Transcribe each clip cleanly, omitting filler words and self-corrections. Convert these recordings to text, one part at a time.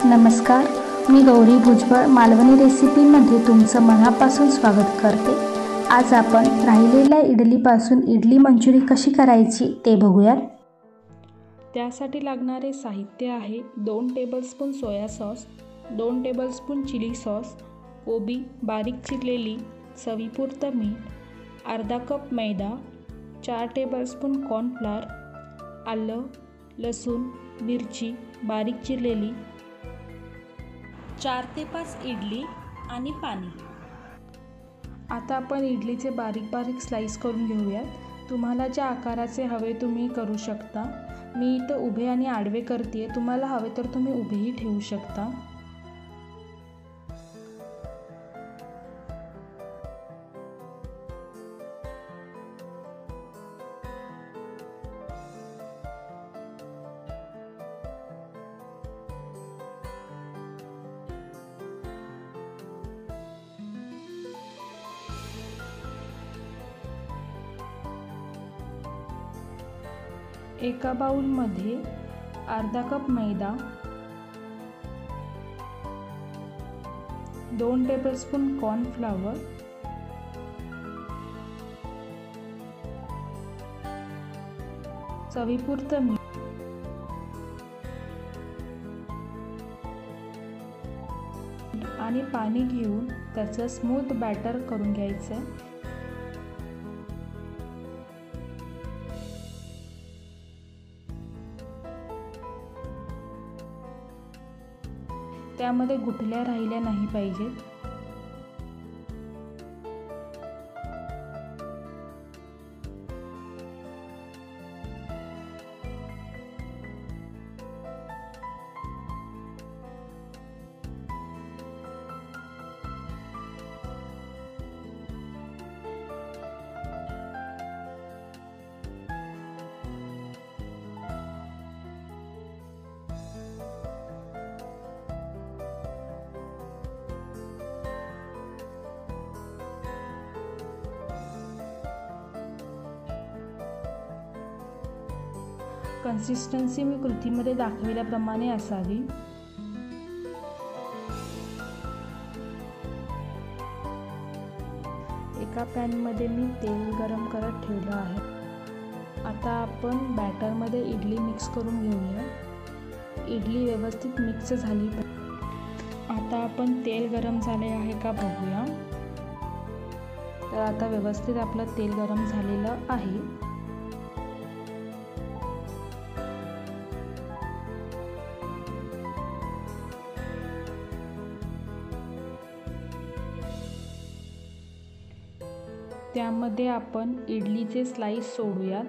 नमस्कार, मी गौरी भुजबळ मालवणी रेसिपीमध्ये तुमचं मनापासून स्वागत करते। आज आपण राहिलेल्या इडलीपासून इडली मंचुरी कशी करायची ते बघूयात। त्यासाठी लागणारे साहित्य आहे 2 tablespoon soya sauce, 2 tablespoon chilli sauce, कोबी बारीक चिरलेली, चवीपुरतं मीठ, अर्धा कप मैदा, 4 टेबलस्पून कॉर्नफ्लॉर, आलं, लसूण, मिरची बारीक चिरलेली, 4 ते 5 इडली आणि पाणी। आता आपण इडलीचे बारीक बारीक स्लाइस करून घेऊयात। तुम्हाला ज्या आकाराचे हवे तुम्ही करू शकता। मी इथं उभे आणि आडवे करते, तुम्हाला हवे तर तुम्ही उभेही ठेवू शकता। एका बाउलमध्ये अर्धा कप मैदा, 2 टेबलस्पून कॉर्नफ्लॉवर, चवीपुरतं मीठ आणि पाणी घेऊन त्याचं स्मूथ बॅटर करून घ्यायचं आहे। त्यामध्ये गुठल्या राहिल्या नाही पाहिजेत। कन्सिस्टन्सी मी कृतीमध्ये दाखविल्याप्रमाणे असावी। एका पॅनमध्ये मी तेल गरम करत ठेवलं आहे। आता आपण बॅटरमध्ये इडली मिक्स करून घेऊया। इडली व्यवस्थित मिक्स झाली। आता आपण तेल गरम झाले आहे का बघूया। तर आता व्यवस्थित आपलं तेल गरम झालेलं आहे। त्यामध्ये आपण इडलीचे स्लाइस सोडूयात।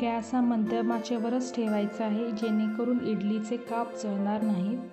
गॅस हा मंद आचेवरच ठेवायचा आहे, जेणेकरून इडलीचे काप जळणार नाहीत।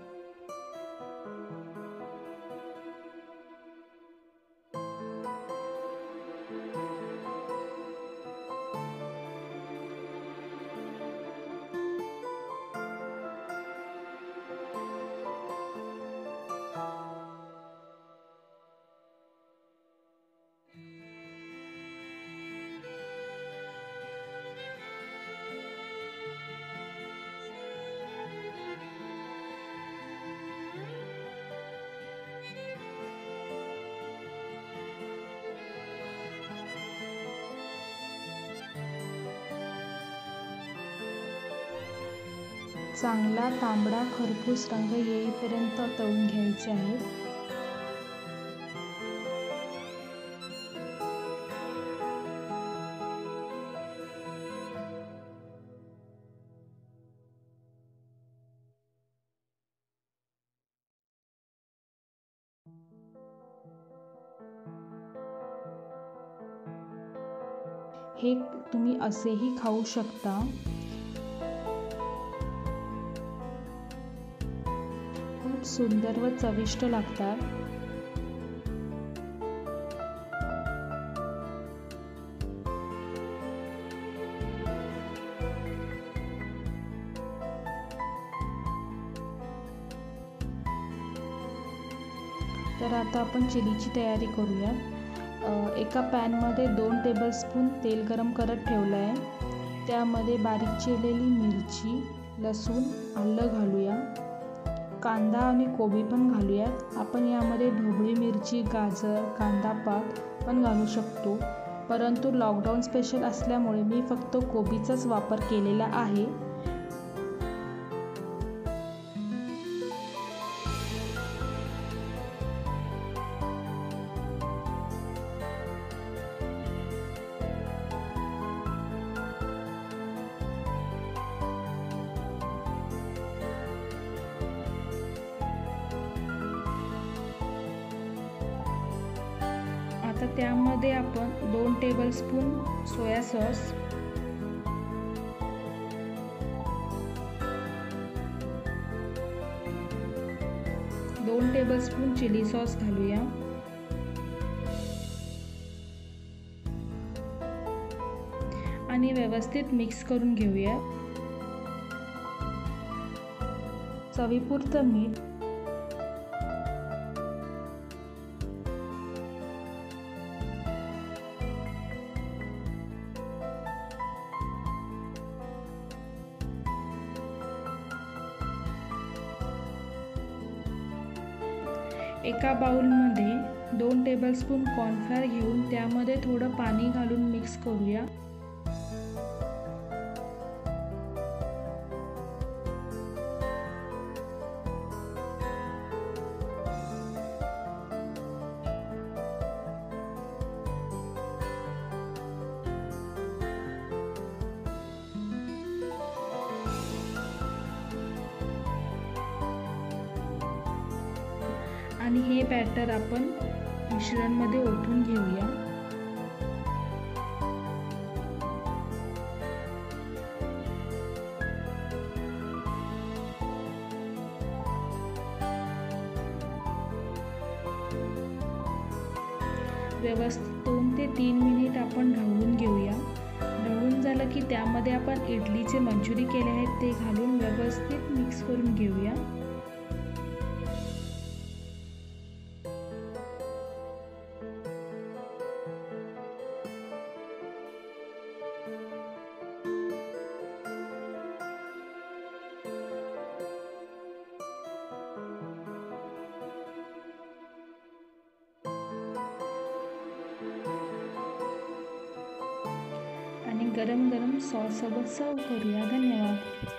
चांगला तांबडा खरपूस रंग येईपर्यंत तळून घ्यायचे आहे। हे तुम्ही असेही खाऊ शकता। खूप सुंदर व चविष्ट लागतात। तर आता आपण चिलीची तयारी करूया। एका पॅनमध्ये 2 टेबलस्पून तेल गरम करत ठेवलं आहे। त्यामध्ये बारीक चिरलेली मिरची, लसूण, आलं घालूया. कांदा आणि कोबी पण घालूयात. आपण यामध्ये ढोबळी मिरची, गाजर, कांदा पात पण घालू शकतो, परंतु लॉकडाऊन स्पेशल असल्यामुळे मी फक्त कोबीचाच वापर केलेला आहे. आता त्यामध्ये आपण 2 tablespoon soya sauce, 2 tablespoon chilli sauce घालूया. आणि व्यवस्थित मिक्स करून घेऊया. चवीपुरतं मीठ, एका बाउलमध्ये 2 टेबलस्पून कॉर्नफ्लोअर घेऊन त्यामध्ये थोडं पाणी घालून मिक्स करूया. आणि हे बॅटर आपण मिश्रणमध्ये ओतून घेऊया. व्यवस्थित 2 ते 3 मिनिट आपण ढवळून घेऊया. ढवळून झालं की त्यामध्ये आपण इडलीचे मंचुरी केले आहेत ते घालून व्यवस्थित मिक्स करून घेऊया. आणि गरम गरम सॉस सोबत सर्व करूया. धन्यवाद.